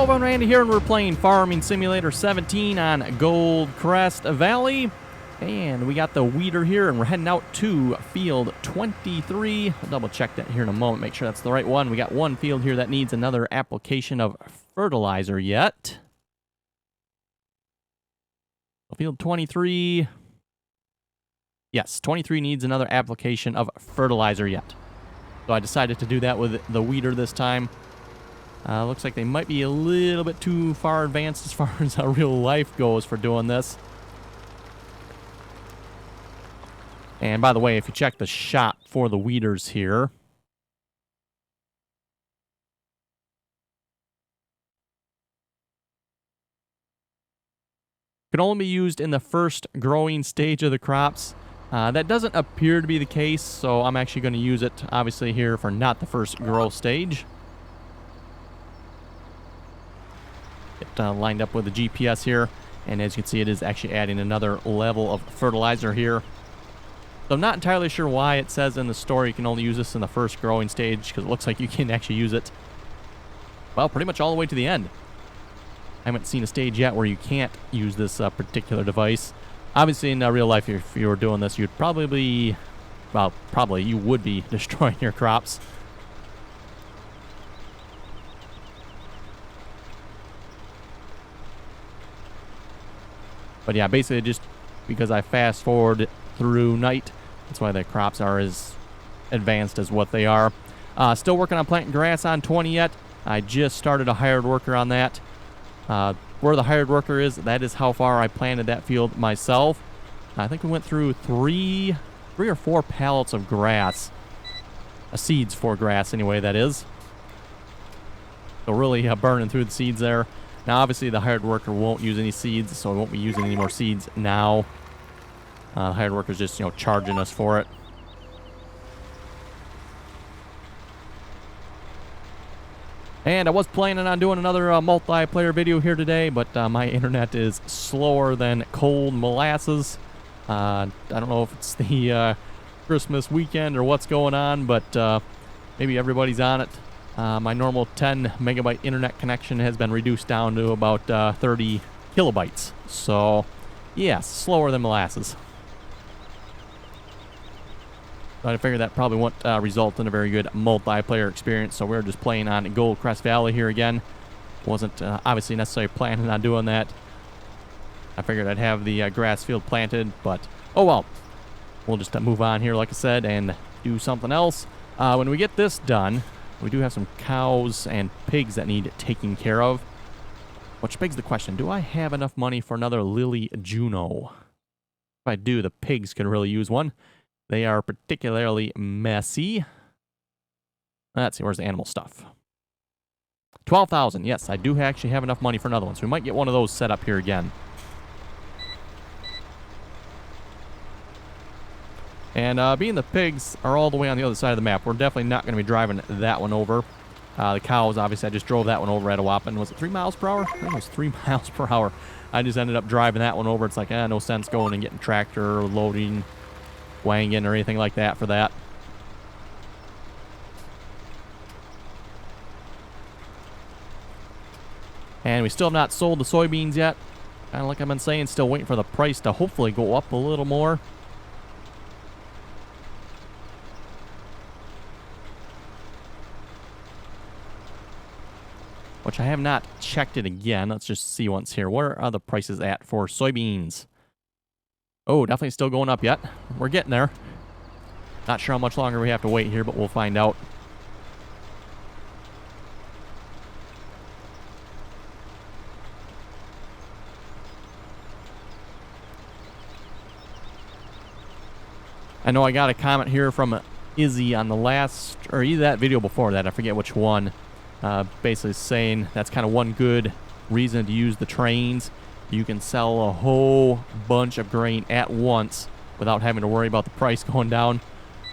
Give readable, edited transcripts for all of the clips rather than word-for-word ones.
everyone, Randy here, and we're playing Farming Simulator 17 on Gold Crest Valley. And we got the weeder here, and we're heading out to field 23. I'll double check that here in a moment, make sure that's the right one. We got one field here that needs another application of fertilizer yet. Field 23. Yes, 23 needs another application of fertilizer yet. So I decided to do that with the weeder this time. Looks like they might be a little bit too far advanced as far as how real life goes for doing this. And by the way, if you check the shop for the weeders here, can only be used in the first growing stage of the crops. That doesn't appear to be the case, so I'm actually going to use it, obviously, here for not the first growth stage. It lined up with the GPS here, and as you can see, it is actually adding another level of fertilizer here. So I'm not entirely sure why it says in the story you can only use this in the first growing stage, because it looks like you can actually use it, well, pretty much all the way to the end. I haven't seen a stage yet where you can't use this particular device. Obviously, in real life, if you were doing this, you'd probably you would be destroying your crops. But yeah, basically just because I fast forward through night, that's why the crops are as advanced as what they are. Still working on planting grass on 20 yet. I just started a hired worker on that. Where the hired worker is, that is how far I planted that field myself. I think we went through three or four pallets of grass. Seeds for grass, anyway, that is. So really burning through the seeds there. Now, obviously, the hired worker won't use any seeds, so we won't be using any more seeds now. The hired worker's just, charging us for it. And I was planning on doing another multiplayer video here today, but my internet is slower than cold molasses. I don't know if it's the Christmas weekend or what's going on, but maybe everybody's on it. My normal 10 megabyte internet connection has been reduced down to about 30 kilobytes. So, yeah, slower than molasses. But I figured that probably won't result in a very good multiplayer experience, so we're just playing on Gold Crest Valley here again. Wasn't obviously necessarily planning on doing that. I figured I'd have the grass field planted, but oh well. We'll just move on here, like I said, and do something else. When we get this done, we do have some cows and pigs that need taking care of. Which begs the question, do I have enough money for another Lily Juno? If I do, the pigs could really use one. They are particularly messy. Let's see, where's the animal stuff? 12,000. Yes, I do actually have enough money for another one, so we might get one of those set up here again. And being the pigs are all the way on the other side of the map, we're definitely not going to be driving that one over. The cows, obviously, I just drove that one over at a whopping, was it 3 miles per hour? I think it was 3 miles per hour. I just ended up driving that one over. It's like, no sense going and getting tractor or loading wagon or anything like that for that. And we still have not sold the soybeans yet. Kind of like I've been saying, still waiting for the price to hopefully go up a little more. Which I have not checked it again. Let's just see once here. Where are the prices at for soybeans? Oh, definitely still going up yet. We're getting there. Not sure how much longer we have to wait here, but we'll find out. I know I got a comment here from Izzy on the last, or either that video before that, I forget which one. Basically saying that's kind of one good reason to use the trains. You can sell a whole bunch of grain at once without having to worry about the price going down.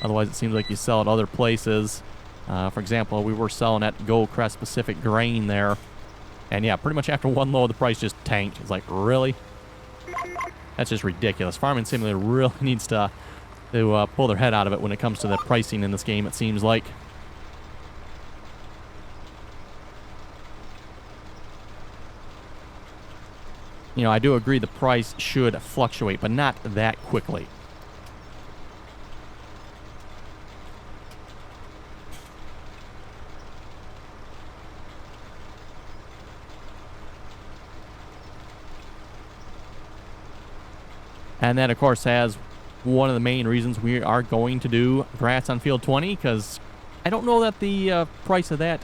Otherwise, it seems like you sell at other places. For example, we were selling at Gold Crest Pacific Grain there. And yeah, pretty much after one load, the price just tanked. It's like, really? That's just ridiculous. Farming Simulator really needs to pull their head out of it when it comes to the pricing in this game, it seems like. you know, I do agree the price should fluctuate, but not that quickly. And that, of course, has one of the main reasons we are going to do grass on field 20, because I don't know that the price of that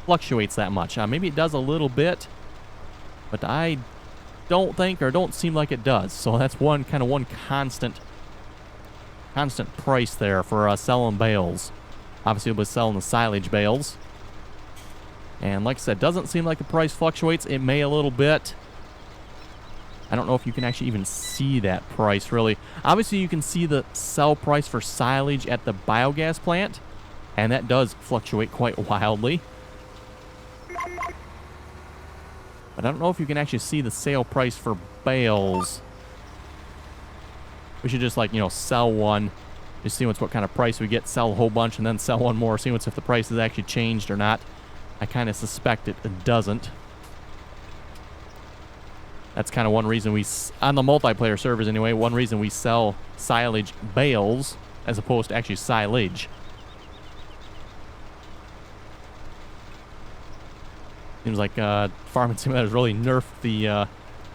fluctuates that much. Maybe it does a little bit, but I don't think, or don't seem like it does. So that's one constant price there for selling bales. Obviously, we'll be selling the silage bales. And like I said, doesn't seem like the price fluctuates. It may a little bit. I don't know if you can actually even see that price, really. Obviously, you can see the sell price for silage at the biogas plant, and that does fluctuate quite wildly. But I don't know if you can actually see the sale price for bales. We should just, like, you know, sell one, just see what kind of price we get, sell a whole bunch, and then sell one more, see if the price has actually changed or not. I kind of suspect it doesn't. That's kind of one reason we, on the multiplayer servers anyway, one reason we sell silage bales as opposed to actually silage. Seems like Farming Simulator's really nerfed the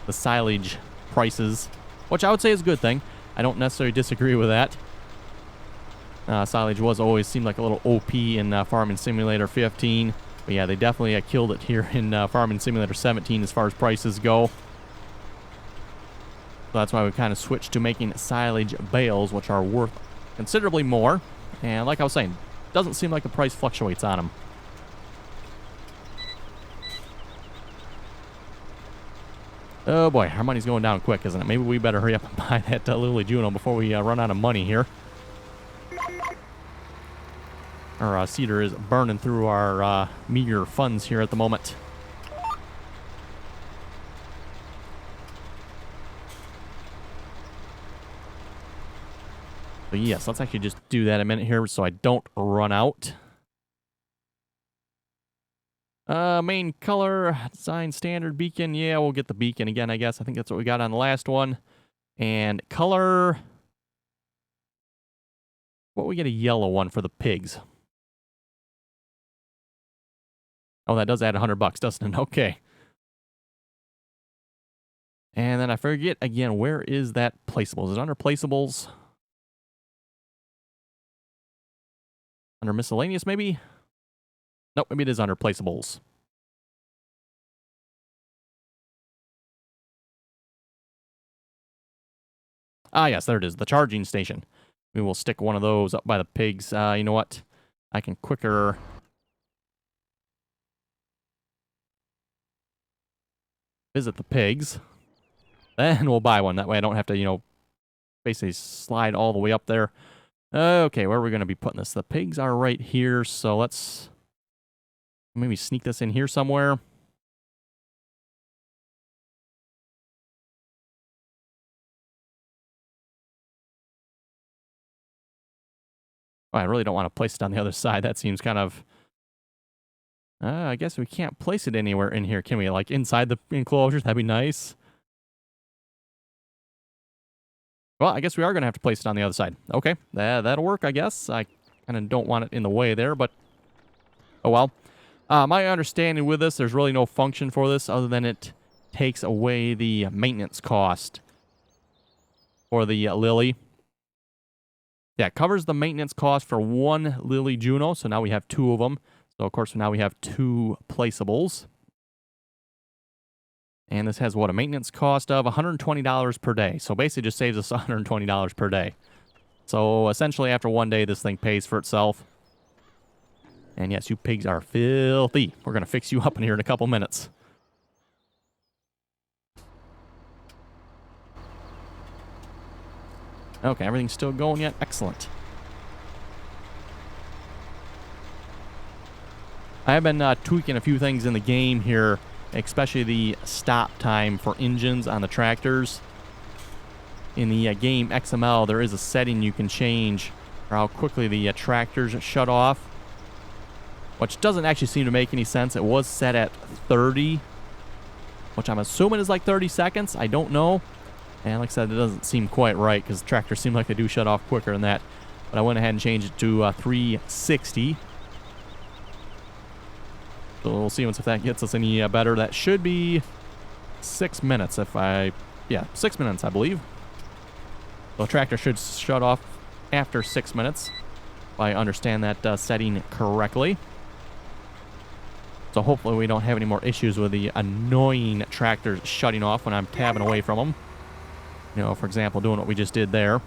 silage prices, which I would say is a good thing. I don't necessarily disagree with that. Silage was always seemed like a little OP in Farming Simulator 15. But yeah, they definitely killed it here in Farming Simulator 17 as far as prices go. So that's why we kind of switched to making silage bales, which are worth considerably more. And like I was saying, doesn't seem like the price fluctuates on them. Oh boy, our money's going down quick, isn't it? Maybe we better hurry up and buy that Lily Juno before we run out of money here. Our seeder is burning through our meager funds here at the moment. So yes, let's actually just do that a minute here so I don't run out. Main color, design standard beacon. Yeah, we'll get the beacon again, I guess. I think that's what we got on the last one. And color. Well, we get a yellow one for the pigs. Oh, that does add $100, doesn't it? Okay. And then I forget again, where is that placeable? Is it under placeables? Under miscellaneous, maybe? Nope, maybe it is under placeables. Ah, yes, there it is. The charging station. We will stick one of those up by the pigs. You know what? I can quicker visit the pigs. Then we'll buy one. That way I don't have to, you know, basically slide all the way up there. Okay, where are we going to be putting this? The pigs are right here, so let's maybe sneak this in here somewhere. Oh, I really don't want to place it on the other side. That seems kind of... I guess we can't place it anywhere in here, can we? Like inside the enclosures? That'd be nice. Well, I guess we are going to have to place it on the other side. Okay, that'll work, I guess. I kind of don't want it in the way there, but... Oh, well. My understanding with this, there's really no function for this other than it takes away the maintenance cost for the Lily. Yeah, it covers the maintenance cost for one Lily Juno, so now we have two of them. So, of course, now we have two placeables. And this has, what, a maintenance cost of $120 per day. So, basically just saves us $120 per day. So, essentially, after one day, this thing pays for itself. And yes, you pigs are filthy. We're going to fix you up in here in a couple minutes. Okay, everything's still going yet? Excellent. I have been tweaking a few things in the game here, especially the stop time for engines on the tractors. In the game XML, there is a setting you can change for how quickly the tractors shut off, which doesn't actually seem to make any sense. It was set at 30, which I'm assuming is like 30 seconds. I don't know. And like I said, it doesn't seem quite right because tractors seem like they do shut off quicker than that. But I went ahead and changed it to 360. So we'll see if that gets us any better. That should be 6 minutes yeah, 6 minutes, I believe. So the tractor should shut off after 6 minutes, if I understand that setting correctly. So hopefully we don't have any more issues with the annoying tractors shutting off when I'm tabbing away from them. You know, for example, doing what we just did there.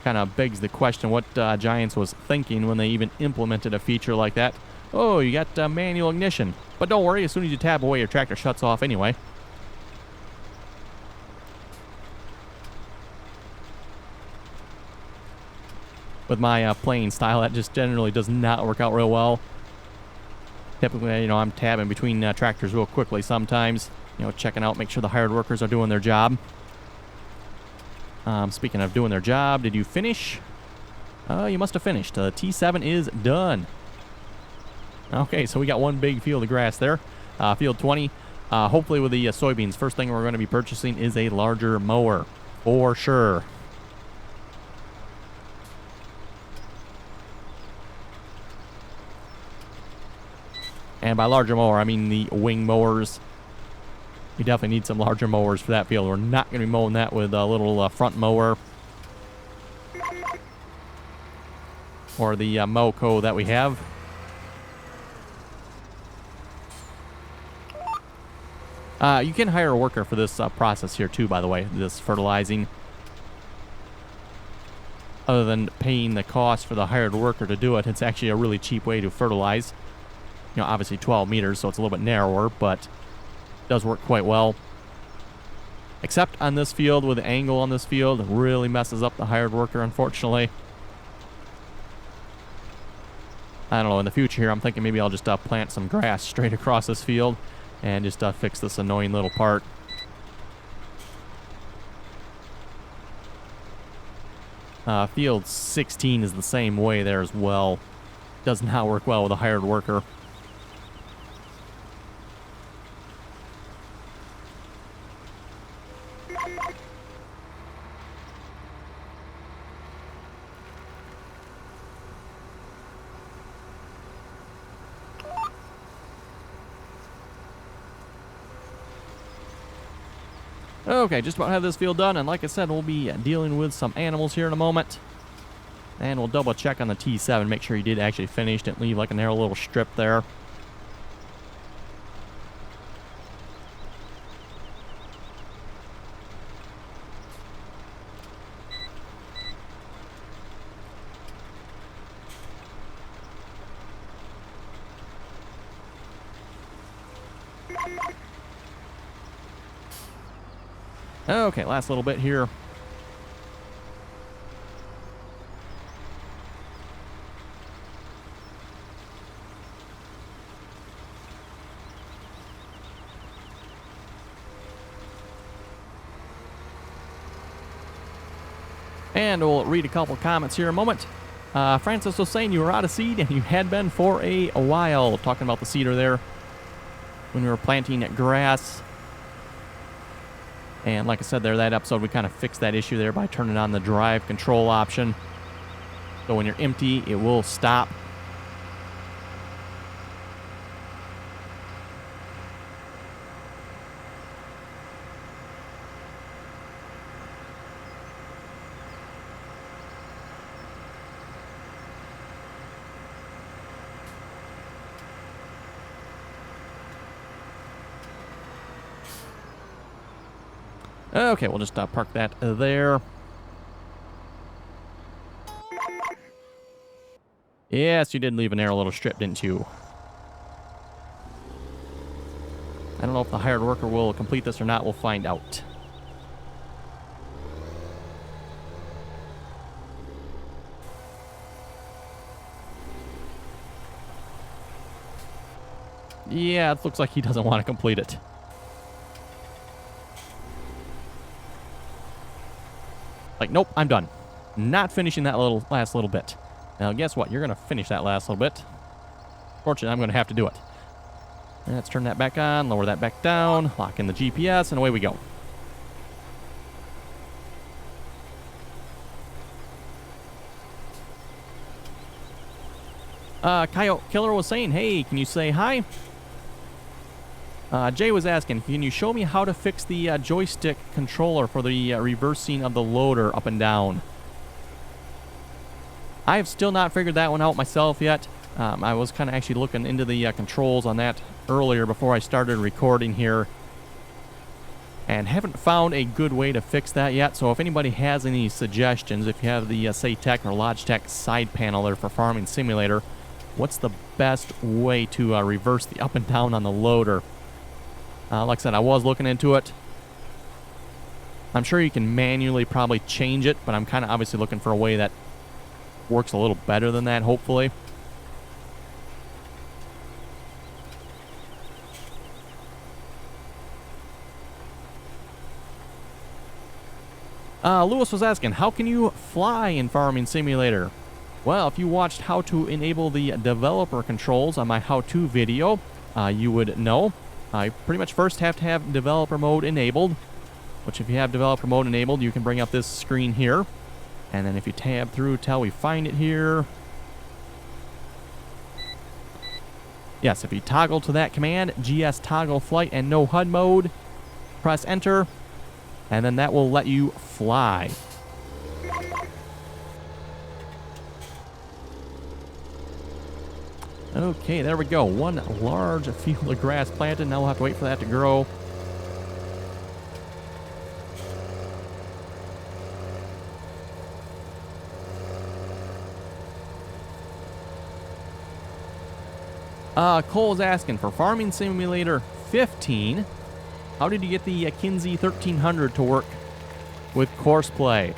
Kind of begs the question what Giants was thinking when they even implemented a feature like that. Oh, you got manual ignition. But don't worry, as soon as you tab away, your tractor shuts off anyway. With my playing style, that just generally does not work out real well. Typically, you know, I'm tabbing between tractors real quickly sometimes. You know, checking out, make sure the hired workers are doing their job. Speaking of doing their job, did you finish? You must have finished. T7 is done. Okay, so we got one big field of grass there. Field 20. Hopefully with the soybeans, first thing we're going to be purchasing is a larger mower. For sure. And by larger mower, I mean the wing mowers. You definitely need some larger mowers for that field. We're not going to be mowing that with a little front mower. Or the Moco that we have. You can hire a worker for this process here too, by the way, this fertilizing. Other than paying the cost for the hired worker to do it, it's actually a really cheap way to fertilize. You know, obviously 12 meters, so it's a little bit narrower, but it does work quite well. Except on this field, with the angle on this field, it really messes up the hired worker, unfortunately. I don't know, in the future here, I'm thinking maybe I'll just plant some grass straight across this field and just fix this annoying little part. Field 16 is the same way there as well. Does not work well with a hired worker. Okay, just about have this field done, and like I said, we'll be dealing with some animals here in a moment. And we'll double check on the T7, make sure you did actually finish, didn't leave like a narrow little strip there. Okay, last little bit here. And we'll read a couple comments here in a moment. Francis was saying you were out of seed and you had been for a while. Talking about the cedar there when we were planting grass. And like I said there, that episode, we kind of fixed that issue there by turning on the drive control option. So when you're empty, it will stop. Okay, we'll just park that there. Yes, you did leave a narrow little strip, didn't you? I don't know if the hired worker will complete this or not. We'll find out. Yeah, it looks like he doesn't want to complete it. Like, nope, I'm done. not finishing that last little bit. Now, guess what? You're going to finish that last little bit. Fortunately, I'm going to have to do it. Let's turn that back on, lower that back down, lock in the GPS, and away we go. Coyote Killer was saying, hey, can you say hi? Jay was asking, can you show me how to fix the joystick controller for the reversing of the loader up and down? I have still not figured that one out myself yet. I was kind of actually looking into the controls on that earlier before I started recording here, and haven't found a good way to fix that yet. So if anybody has any suggestions, if you have the Saytech or Logitech side panel there for Farming Simulator, what's the best way to reverse the up and down on the loader? Like I said, I was looking into it. I'm sure you can manually probably change it, but I'm kind of obviously looking for a way that works a little better than that, hopefully. Lewis was asking, how can you fly in Farming Simulator? Well, if you watched how to enable the developer controls on my how-to video, you would know. You pretty much first have to have developer mode enabled, which if you have developer mode enabled, you can bring up this screen here. And then if you tab through till we find it here. Yes, if you toggle to that command, GS toggle flight and no HUD mode, press enter, and then that will let you fly. Okay, there we go. One large field of grass planted. Now we'll have to wait for that to grow. Cole's asking, for Farming Simulator 15, how did you get the Kinsey 1300 to work with Courseplay?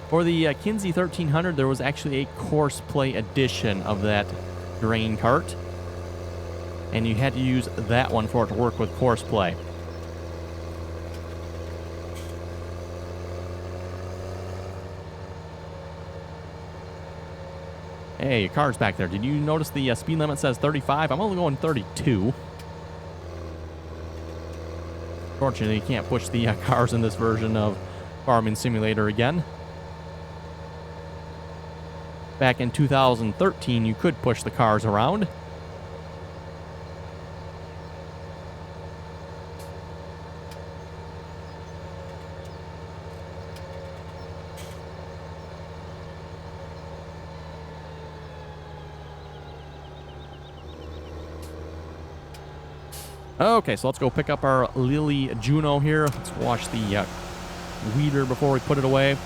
For the Kinsey 1300, there was actually a Courseplay edition of that grain cart, and you had to use that one for it to work with Courseplay. Hey, your car's back there. Did you notice the speed limit says 35? I'm only going 32. Fortunately, you can't push the cars in this version of Farming Simulator again. Back in 2013, you could push the cars around. Okay, so let's go pick up our Lily Juno here. Let's wash the weeder before we put it away.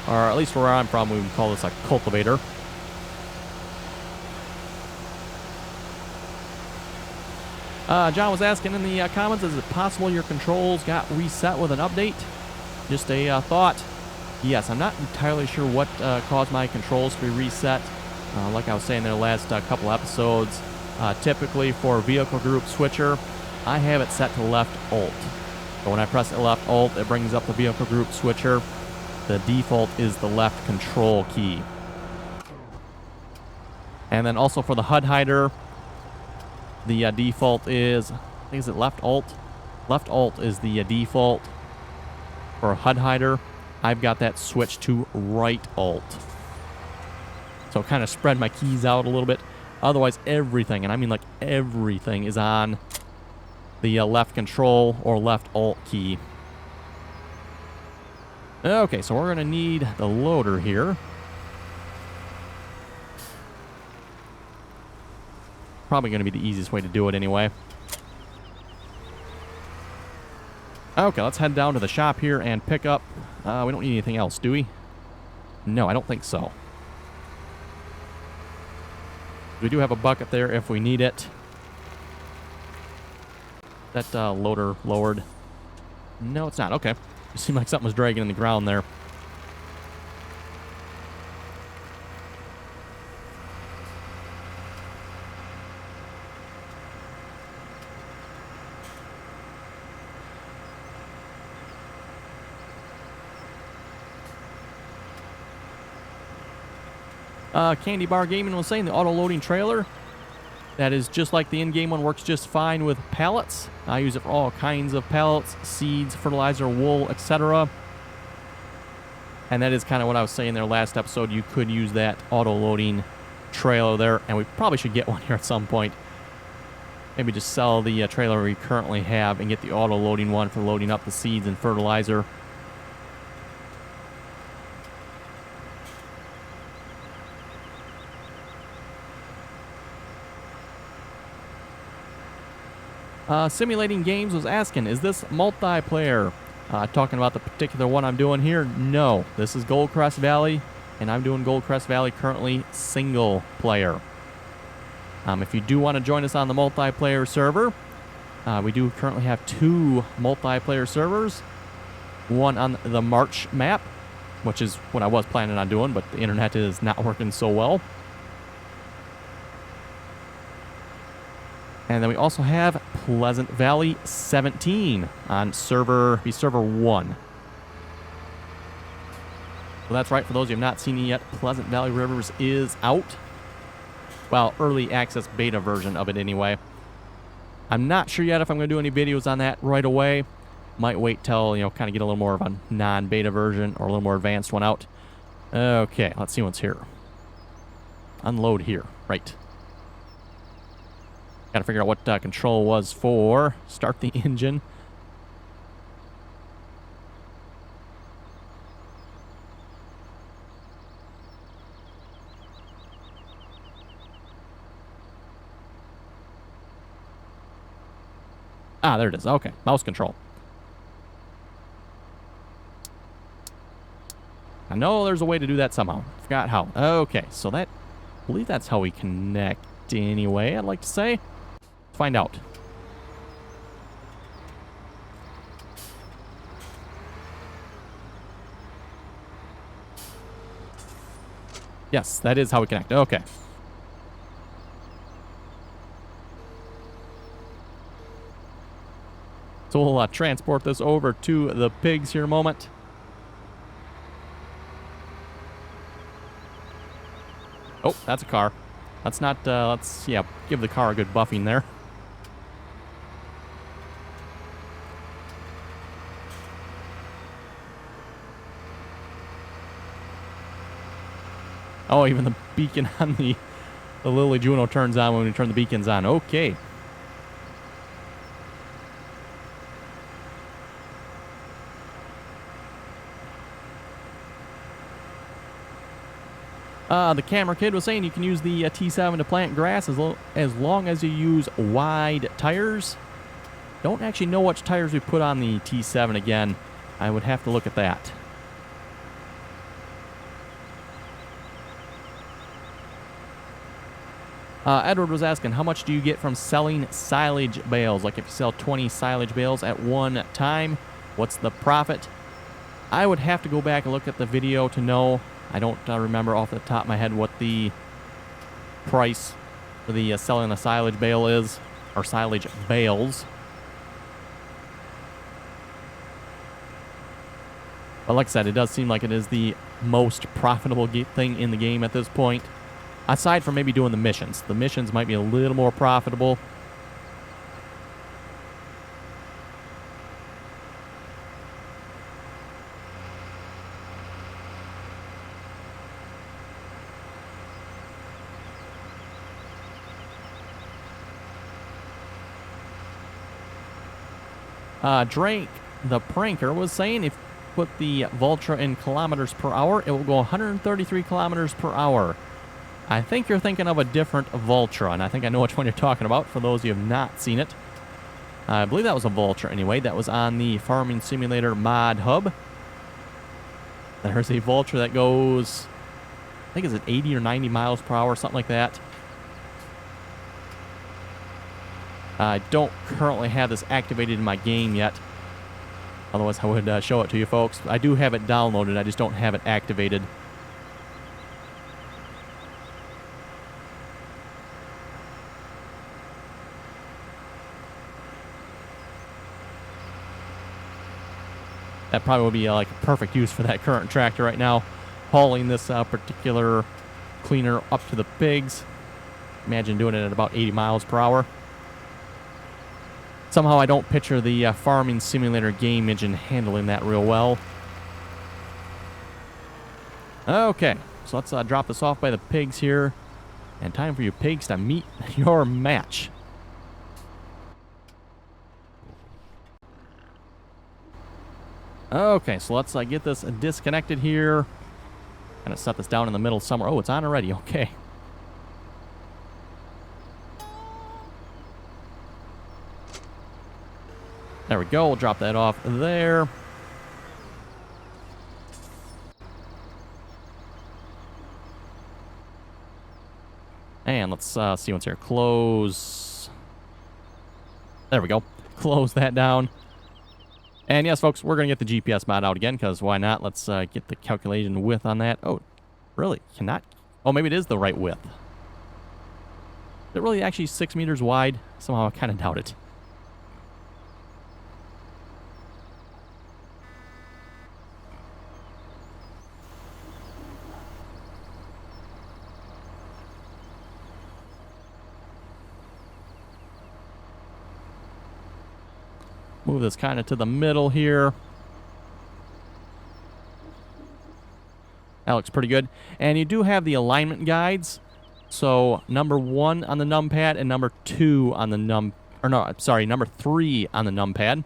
Or at least where I'm from, we would call this a cultivator. John was asking in the comments, is it possible your controls got reset with an update? Just a thought. Yes, I'm not entirely sure what caused my controls to be reset. Like I was saying in the last couple episodes, typically for vehicle group switcher, I have it set to left alt. So when I press the left alt, it brings up the vehicle group switcher. The default is the left control key. And then also for the HUD hider, the default is, I think, is it left alt? Left alt is the default for a HUD hider. I've got that switched to right alt. So kind of spread my keys out a little bit. Otherwise, everything, and I mean like everything, is on the left control or left alt key. Okay, so we're going to need the loader here. Probably going to be the easiest way to do it anyway. Okay, let's head down to the shop here and pick up... we don't need anything else, do we? No, I don't think so. We do have a bucket there if we need it. That loader lowered. No, it's not. Okay. It seemed like something was dragging in the ground there. Candy Bar Gaming was saying the auto-loading trailer, that is just like the in-game one, works just fine with pallets. I use it for all kinds of pallets, seeds, fertilizer, wool, etc. And that is kind of what I was saying there last episode. You could use that auto-loading trailer there, and we probably should get one here at some point. Maybe just sell the trailer we currently have and get the auto-loading one for loading up the seeds and fertilizer. Simulating Games was asking, is this multiplayer? Talking about the particular one I'm doing here. No, this is Gold Crest Valley, and I'm doing Gold Crest Valley currently single player. If you do want to join us on the multiplayer server, we do currently have 2 multiplayer servers. One on the March map, which is what I was planning on doing, but the internet is not working so well. And then we also have Pleasant Valley 17 on server 1. Well, that's right. For those of you who have not seen it yet, Pleasant Valley Rivers is out. Well, early access beta version of it anyway. I'm not sure yet if I'm going to do any videos on that right away. Might wait till, kind of get a little more of a non-beta version or a little more advanced one out. Okay, let's see what's here. Unload here. Right. Got to figure out what control was for. Start the engine. Ah, there it is. Okay, mouse control. I know there's a way to do that somehow. Forgot how. Okay, so I believe that's how we connect anyway, I'd like to say. Find out. Yes, that is how we connect. Okay. So we'll transport this over to the pigs here in a moment. Oh, that's a car. Let's not, give the car a good buffing there. Oh, even the beacon on the Lily Juno turns on when we turn the beacons on. Okay. The camera kid was saying you can use the T7 to plant grass as long as you use wide tires. Don't actually know which tires we put on the T7 again. I would have to look at that. Edward was asking, how much do you get from selling silage bales? Like if you sell 20 silage bales at one time, what's the profit? I would have to go back and look at the video to know. I don't remember off the top of my head what the price for the selling a silage bale is, or silage bales. But like I said, it does seem like it is the most profitable thing in the game at this point. Aside from maybe doing the missions. The missions might be a little more profitable. Drake, the pranker, was saying if you put the Vultra in kilometers per hour, it will go 133 kilometers per hour. I think you're thinking of a different Vultra, and I think I know which one you're talking about for those of you who have not seen it. I believe that was a Vultra anyway. That was on the Farming Simulator mod hub. There's a Vultra that goes, I think it's at 80 or 90 miles per hour, something like that. I don't currently have this activated in my game yet. Otherwise, I would show it to you folks. I do have it downloaded. I just don't have it activated. That probably would be like a perfect use for that current tractor right now, hauling this particular cleaner up to the pigs. Imagine doing it at about 80 miles per hour. Somehow I don't picture the farming simulator game engine handling that real well. Okay, so let's drop this off by the pigs here. And time for you pigs to meet your match. Okay, so let's get this disconnected here. Kind of set this down in the middle somewhere. Oh, it's on already. Okay. There we go. We'll drop that off there. And let's see what's here. Close. There we go. Close that down. And yes, folks, we're going to get the GPS mod out again, because why not? Let's get the calculation width on that. Oh, really? Cannot? Oh, maybe it is the right width. Is it really actually 6 meters wide? Somehow I kind of doubt it. Move this kind of to the middle here. That looks pretty good. And you do have the alignment guides. So number 1 on the numpad and number 2 on the number 3 on the numpad.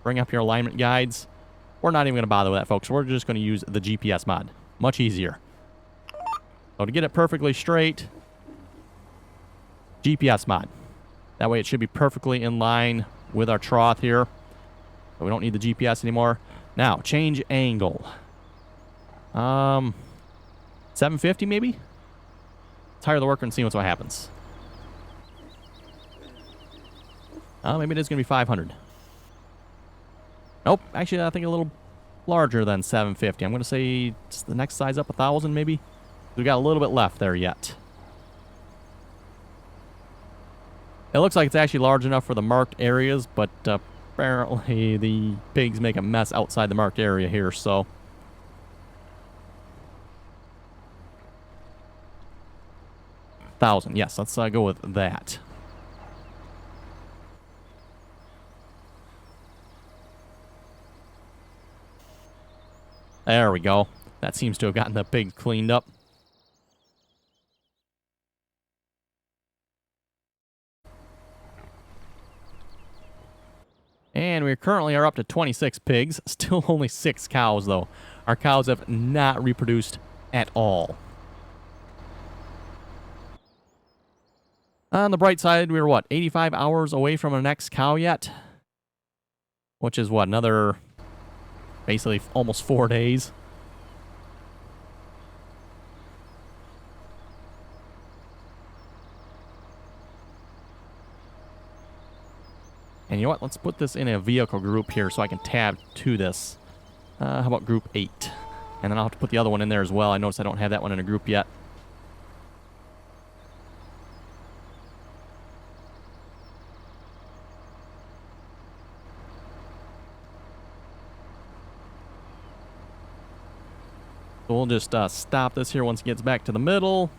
Bring up your alignment guides. We're not even going to bother with that, folks. We're just going to use the GPS mod. Much easier. So to get it perfectly straight, GPS mod. That way it should be perfectly in line with our trough here. So we don't need the GPS anymore. Now, change angle. 750 maybe? Let's hire the worker and see what happens. Maybe it is going to be 500. Nope. Actually, I think a little larger than 750. I'm going to say just the next size up 1,000 maybe. We got a little bit left there yet. It looks like it's actually large enough for the marked areas, but apparently the pigs make a mess outside the marked area here, so. $1,000. Yes, let's go with that. There we go. That seems to have gotten the pigs cleaned up. And we currently are up to 26 pigs. Still only 6 cows, though. Our cows have not reproduced at all. On the bright side, we were, what, 85 hours away from our next cow yet? Which is, what, another, basically almost 4 days. And you know what? Let's put this in a vehicle group here so I can tab to this. How about group 8? And then I'll have to put the other one in there as well. I noticed I don't have that one in a group yet. So we'll just stop this here once it gets back to the middle.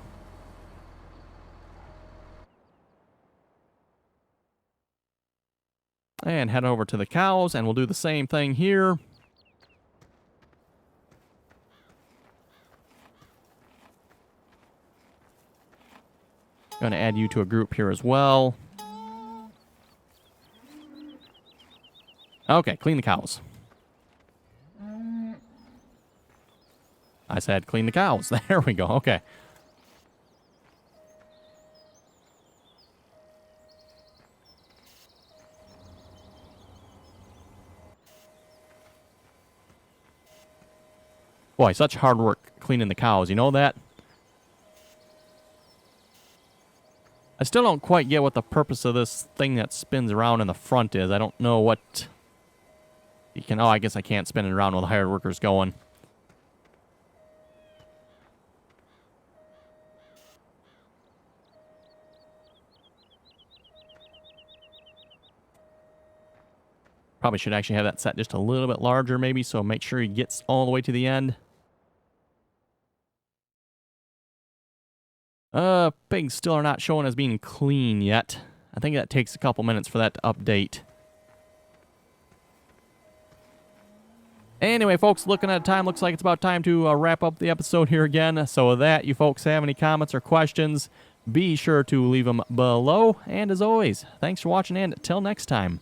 And head over to the cows, and we'll do the same thing here. Going to add you to a group here as well. Okay, clean the cows. I said clean the cows. There we go. Okay. Boy, such hard work cleaning the cows. You know that? I still don't quite get what the purpose of this thing that spins around in the front is. I don't know what you can... Oh, I guess I can't spin it around while the hired worker's going. Probably should actually have that set just a little bit larger maybe, so make sure he gets all the way to the end. Pigs still are not showing as being clean yet. I think that takes a couple minutes for that to update. Anyway, folks, looking at time, looks like it's about time to wrap up the episode here again. So with that, you folks have any comments or questions, be sure to leave them below. And as always, thanks for watching, and till next time.